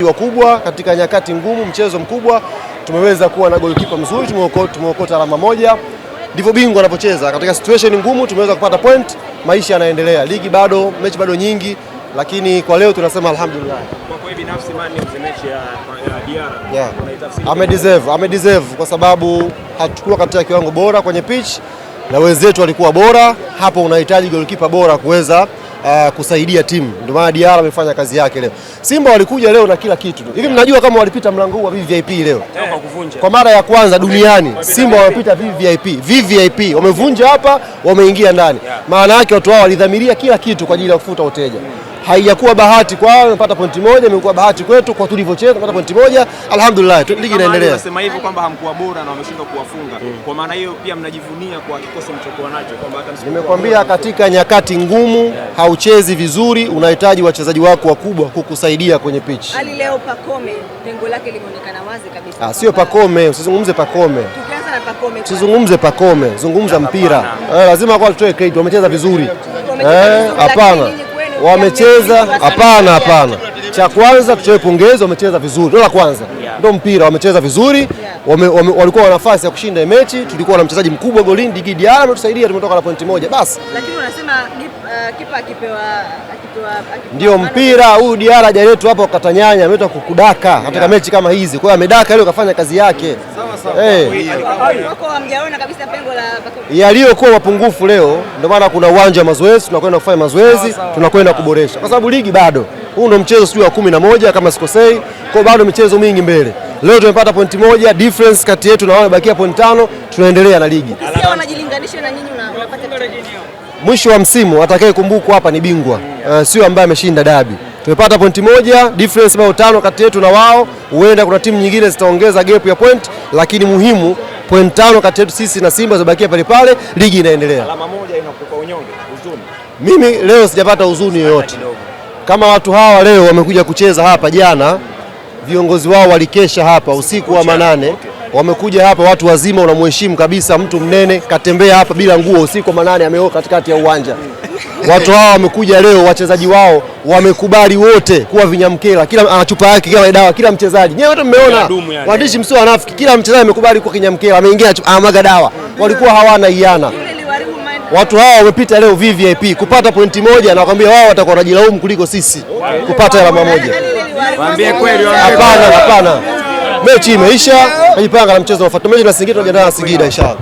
wakubwa katika nyakati ngumu, mchezo mkubwa, tumeweza kuwa na goalkeeper mzuri, tumeokota alama moja. Ndivyo bingwa anapocheza katika situation ngumu, tumeweza kupata point, maisha yanaendelea. Ligi bado, mechi bado nyingi, lakini kwa leo tunasema alhamdulillah. Kwa kweli binafsi man of the match ya Diarra amedeserve kwa sababu hatakuwa katika kiwango bora kwenye pitch na wenzetu walikuwa bora. Hapo unahitaji goalkeeper bora kuweza kusaidia timu. Ndio maana Diarra amefanya kazi yake leo. Simba walikuja leo na kila kitu. Hivi mnajua kama walipita mlango huu wa VVIP leo? Kwa mara ya kwanza duniani Simba wamepita VVIP. Wamevunja hapa, wameingia ndani. Maana yake watu hao walidhamiria kila kitu kwa ajili ya kufuta uteja. Haijakuwa bahati kwao, wamepata pointi moja, imekuwa bahati kwetu kwa tulivyocheza, tumepata pointi moja. Alhamdulillah, ligi inaendelea. Nasema hivyo kwamba hamkuwa bora na wameshindwa kuwafunga. Kwa maana hiyo pia mnajivunia kwa kikosi mchokuwa nacho kwamba hata nimekwambia katika nyakati ngumu hauchezi vizuri, unahitaji wachezaji wako wakubwa kukusaidia kwenye pitch. Hali leo Pacome pengo lake limeonekana wazi kabisa. Sio Pacome, usizungumze Pacome. Tukianza na Pacome. Usizungumze Pacome, zungumza mpira. Lazima kwa tutoe credit, wamecheza vizuri. Hapana. Wamecheza hapana. Cha kwanza tutoe pongezi, wamecheza vizuri. Ndio la kwanza. Ndio mpira, wamecheza vizuri. Walikuwa na nafasi ya kushinda mechi. Tulikuwa na mchezaji mkubwa golini Diarra ametusaidia, tumetoka na pointi moja basi. Lakini unasema kipa akipewa ndio mpira huu. Diarra hajaletwa hapa ukatanyanya, ameletwa kukudaka katika mechi kama hizi. Kwa hiyo amedaka leo, kafanya kazi yake. Wako hamjaona kabisa pengo la Pacome. Yaliyokuwa mapungufu leo, ndio maana kuna uwanja wa mazoezi, tunakwenda kufanya mazoezi, tunakwenda kuboresha. Kwa sababu ligi bado. Huu ndio mchezo sio wa 11 kama sikosei. Kwa bado michezo mingi mbele. Leo tumepata pointi moja, difference kati yetu na wao bakia pointi 5, tunaendelea na ligi. Sio wanajilinganisha na nyinyi unapata mwisho wa msimu atakayekumbukwa hapa ni bingwa. Sio ambaye ameshinda dabi. Tumepata pointi moja, difference bao 5 kati yetu na wao. Huenda kuna timu nyingine zitaongeza gap ya point, lakini muhimu point 5 kati yetu sisi na Simba zibakia pale pale, ligi inaendelea. Alama moja inakupa unyonge, huzuni. Mimi leo sijapata huzuni yoyote. Kama watu hawa leo wamekuja kucheza hapa jana, viongozi wao walikesha hapa usiku wa manane. Wamekuja hapa watu wazima, unamheshimu kabisa, mtu mnene katembea hapa bila nguo usiku wa manane, ameoka katikati ya uwanja. Watu hao wamekuja leo, wachezaji wao wamekubali wote kuwa vinyamkela, kila ana chupa yake kama dawa, kila mchezaji. Nyewe wote mmeona waandishi, msio wanafiki, kila mchezaji amekubali kuwa kinyamkela, ameingia amwaga dawa. Walikuwa hawana hiana. Watu hao wamepita leo VVIP kupata pointi moja, na wakwambia wao watakuwa wanajilaumu kuliko sisi kupata alama moja. Waambie kweli. Hapana. Mechi imeisha, najipanga na mchezo unaofuata. Mechi na Singida tunajiandaa na Singida inshallah.